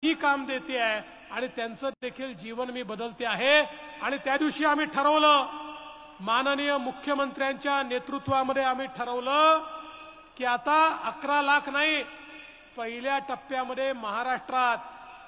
ही काम देते आहे आणि त्यांचं देखील जीवन मी बदलते आहे। आणि त्या दिवशी आम्ही ठरवलं, माननीय मुख्यमंत्र्यांच्या नेतृत्वामध्ये आम्ही ठरवलं की आता 11 लाख नाही, पहिल्या टप्प्यामध्ये महाराष्ट्रात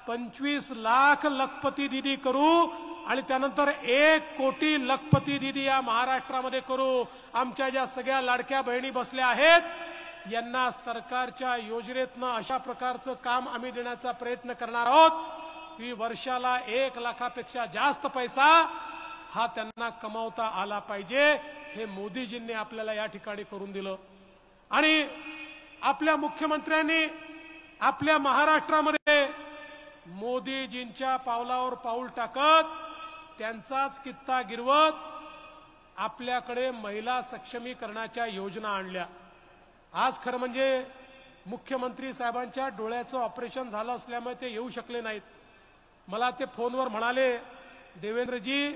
25 लाख लखपती दीदी करू आणि त्यानंतर 1 कोटी लखपती दीदी या महाराष्ट्रामध्ये करू। आमच्या ज्या सगळ्या लाडक्या बहिणी बसल्या आहेत यांना सरकारच्या योजनेतनं अशा प्रकारचं काम आम्ही देण्याचा प्रयत्न करणार आहोत की वर्षाला 1 लाखापेक्षा जास्त पैसा हा त्यांना कमावता आला पाहिजे। हे मोदीजींनी आपल्याला या ठिकाणी करून दिलं आणि आपल्या मुख्यमंत्र्यांनी आपल्या महाराष्ट्रामध्ये मोदीजींच्या पावलावर पाऊल टाकत त्यांचाच कित्ता गिरवत आपल्याकडे महिला सक्षमीकरणाच्या योजना आणल्या। आज खरं म्हणजे मुख्यमंत्री साहेबांच्या डोळ्याचं ऑपरेशन झालं असल्यामुळे ते येऊ शकले नाहीत। मला ते फोनवर म्हणाले, देवेंद्रजी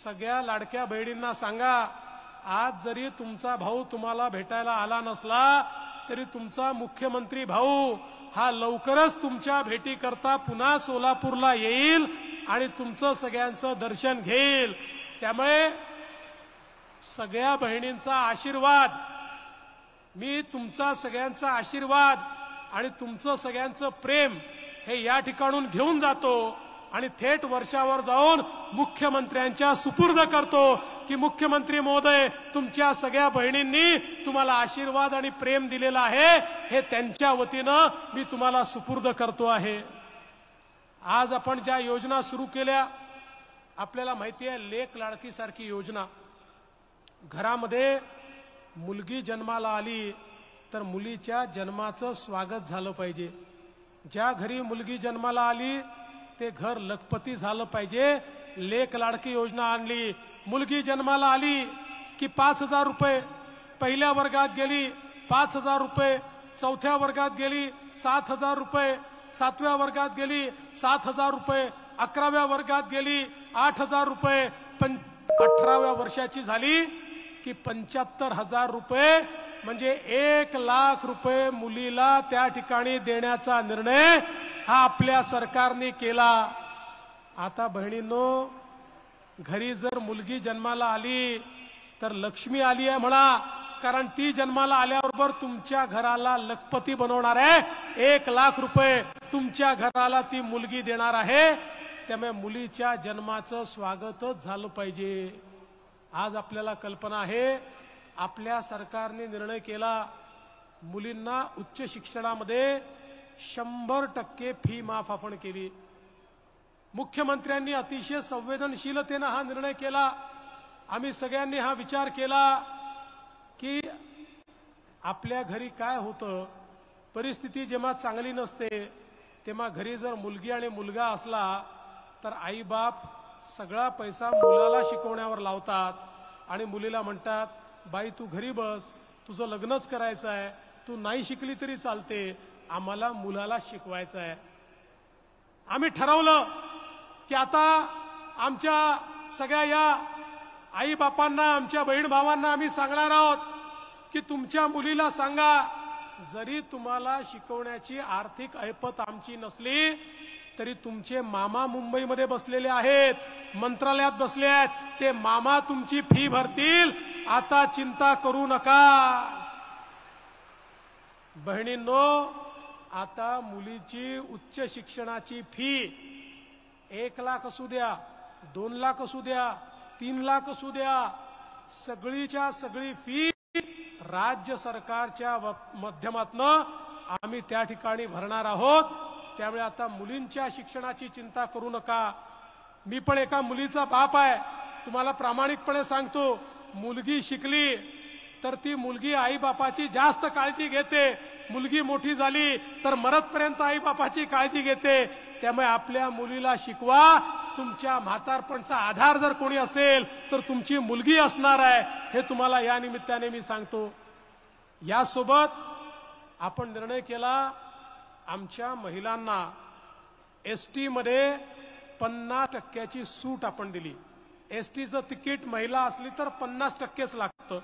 सगळ्या लाडक्या बहिणींना सांगा, आज जरी तुमचा भाऊ तुम्हाला भेटायला आला नसला तरी तुमचा मुख्यमंत्री भाऊ हा लवकरच तुमच्या भेटीकरता पुन्हा सोलापूरला येईल आणि तुमचं सगळ्यांचं दर्शन घेईल। त्यामुळे सगळ्या बहिणींचा आशीर्वाद, मी तुमचा सगळ्यांचा आशीर्वाद आणि तुमचं सगळ्यांचं प्रेम हे या ठिकाणून घेऊन जातो आणि थेट वर्षावर जाऊन मुख्यमंत्र्यांच्या सुपूर्द करतो की मुख्यमंत्री महोदय, तुमच्या सगळ्या बहिणींनी तुम्हाला आशीर्वाद आणि प्रेम दिलेलं आहे, हे त्यांच्या वतीनं मी तुम्हाला सुपूर्द करतो आहे। आज आपण ज्या योजना सुरू केल्या, आपल्याला माहिती आहे लेक लाडकी सारखी योजना, घरामध्ये मुलगी जन्माला आली तर मुलीच्या जन्माचं स्वागत झालं पाहिजे। ज्या घरी मुलगी जन्माला आली ते घर लखपती झालं पाहिजे। लेक लाडकी योजना आणली, मुलगी जन्माला आली की 5,000 रुपये, पहिल्या वर्गात गेली 5,000 रुपये, चौथ्या वर्गात गेली 7,000 रुपये, 7व्या वर्गात गेली 7,000 रुपये, 11व्या वर्गात गेली 8,000 रुपये, 18व्या वर्षाची झाली की 75,000 रुपये, म्हणजे 1 लाख रुपये मुलीला त्या ठिकाणी देण्याचा निर्णय हा आपल्या सरकारने केला। आता बहिणींनो, घरी जर मुलगी जन्माला आली तर लक्ष्मी आली आहे म्हणा, कारण ती जन्माला आल्याबरोबर तुमच्या घराला लखपती बनवणार आहे। 1 लाख रुपये तुमच्या घराला ती मुलगी देणार आहे। त्यामुळे मुलीच्या जन्माचं स्वागतच झालं पाहिजे। आज आपल्याला कल्पना आहे, आपल्या सरकारने निर्णय केला, मुलींना उच्च शिक्षणामध्ये 100% फी माफ आपण केली। मुख्यमंत्र्यांनी अतिशय संवेदनशीलतेने हा निर्णय केला। आम्ही सगळ्यांनी हा विचार केला की आपल्या घरी काय होतं, परिस्थिती जेव्हा चांगली नसते तेव्हा घरी जर मुलगी आणि मुलगा असला तर आई बाप सगळा पैसा मुलाला शिकवण्यावर लावतात आणि मुलीला म्हणतात, बाई तू घरी बस, तुझं लग्नच करायचं आहे, तू नाही शिकली तरी चालते, आम्हाला मुलाला शिकवायचं आहे। आम्ही ठरवलं की आता आमच्या सगळ्या या आई बापांना, आमच्या बहीण भावांना आम्ही सांगणार आहोत की तुमच्या मुलीला सांगा, जरी तुम्हाला शिकवण्याची आर्थिक ऐपत आमची नसली तरी तुमचे मामा मुंबईमध्ये बसलेले आहेत, मंत्रालयात बसले आहेत, ते मामा तुमची फी भरतील, आता चिंता करू नका। बहिणींनो, आता मुलीची उच्च शिक्षणाची फी 1 लाख असू द्या, 2 लाख असू द्या, 3 लाख असू द्या, सगळीच्या सगळी फी राज्य सरकारच्या माध्यमातून आम्ही त्या ठिकाणी भरणार आहोत। त्यामुळे आता मुलींच्या शिक्षणाची चिंता करू नका। मी पण एका मुलीचा बाप आहे, तुम्हाला प्रामाणिकपणे सांगतो, मुलगी शिकली तर ती मुलगी आई बापाची जास्त काळजी घेते, मुलगी मोठी झाली तर मरतपर्यंत आई बापाची काळजी घेते। त्यामुळे आपल्या मुलीला शिकवा, तुमच्या म्हातारपणचा आधार जर कोणी असेल तर तुमची मुलगी असणार आहे, हे तुम्हाला या निमित्ताने मी सांगतो। यासोबत आपण निर्णय केला, आमच्या महिलांना एसटी मध्ये 50% सूट आपण दिली। एसटीचं तिकीट महिला असली तर 50%च लागतं।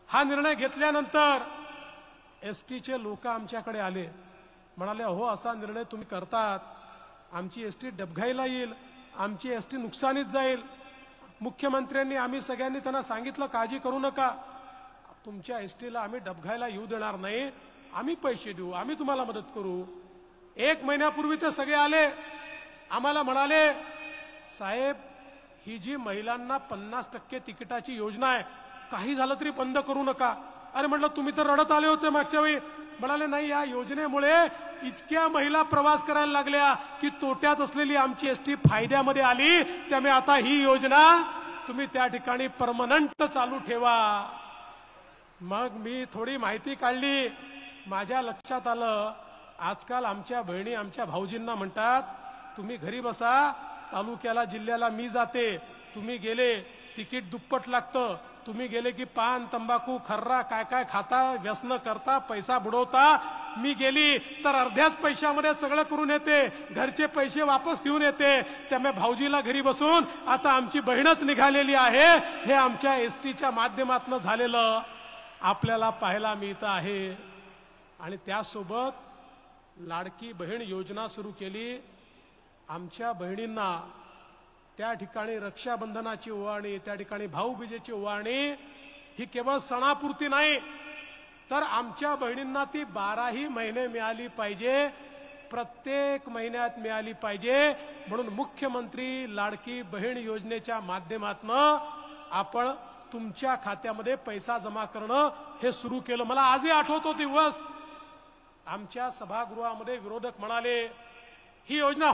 हा निर्णय घेतल्यानंतर एसटीचे लोक आमच्याकडे आले, म्हणाले, हो असा निर्णय तुम्ही करतात आमची एसटी डबघाईला येईल, आमची एसटी नुकसानीत जाईल. मुख्यमंत्र्यांनी आम्ही सगळ्यांनी त्यांना सांगितलं काळजी करू नका, तुमच्या एसटीला आम्ही डबघाईला येऊ देणार नाही, आम्ही पैसे देऊ, आम्ही तुम्हाला मदत करू. 1 महिन्यापूर्वी ते सगळे आले, आम्हाला म्हणाले साहेब ही जी महिलांना 50% तिकिटाची योजना आहे काही झालं तरी बंद करू नका. अरे म्हटलं तुम्ही तर रडत आले होते मागच्या वेळी. म्हणाले नाही, या योजनेमुळे इतक्या महिला प्रवास करायला लागल्या की तोट्यात असलेली आमची एसटी फायद्यामध्ये आली, त्यामुळे आता ही योजना तुम्ही त्या ठिकाणी परमनंट चालू ठेवा. मग मी थोडी माहिती काढली, माझ्या लक्षात आलं आजकाल आमच्या बहिणी आमच्या भाऊजींना म्हणतात तुम्ही घरी बसा, तालुक्याला जिल्ह्याला मी जाते, तुम्ही गेले तिकीट दुप्पट लागतं, तुम्ही गेले की पान तंबाखू खर्रा काय काय खाता, व्यसन करता, पैसा बुडवता, मी गेली तर अर्ध्याच पैशामध्ये सगळं करून येते, घरचे पैसे वापस घेऊन येते. त्यामुळे भाऊजीला घरी बसून आता आमची बहीणच निघालेली आहे. हे आमच्या एसटीच्या माध्यमातून झालेलं आपल्याला पाहायला मिळतं आहे. आणि त्यासोबत लाडकी बहीण योजना सुरू केली. आमच्या बहिणींना त्या ठिकाणी रक्षाबंधनाची ओवाळणी, त्या ठिकाणी भाऊबीजेची ओवाळणी ही केवळ सणापुरती नाही, तर आमच्या बहिणींना ती 12ही महिने मिळाली पाहिजे, प्रत्येक महिन्यात मिळाली पाहिजे. म्हणून मुख्यमंत्री लाडकी बहीण योजनेच्या माध्यमातून आपण तुमच्या खात्यामध्ये पैसा जमा करणं हे सुरू केलं. मला आजही आठवतो दिवस, आमच्या सभागृहामध्ये विरोधक म्हणाले ही योजना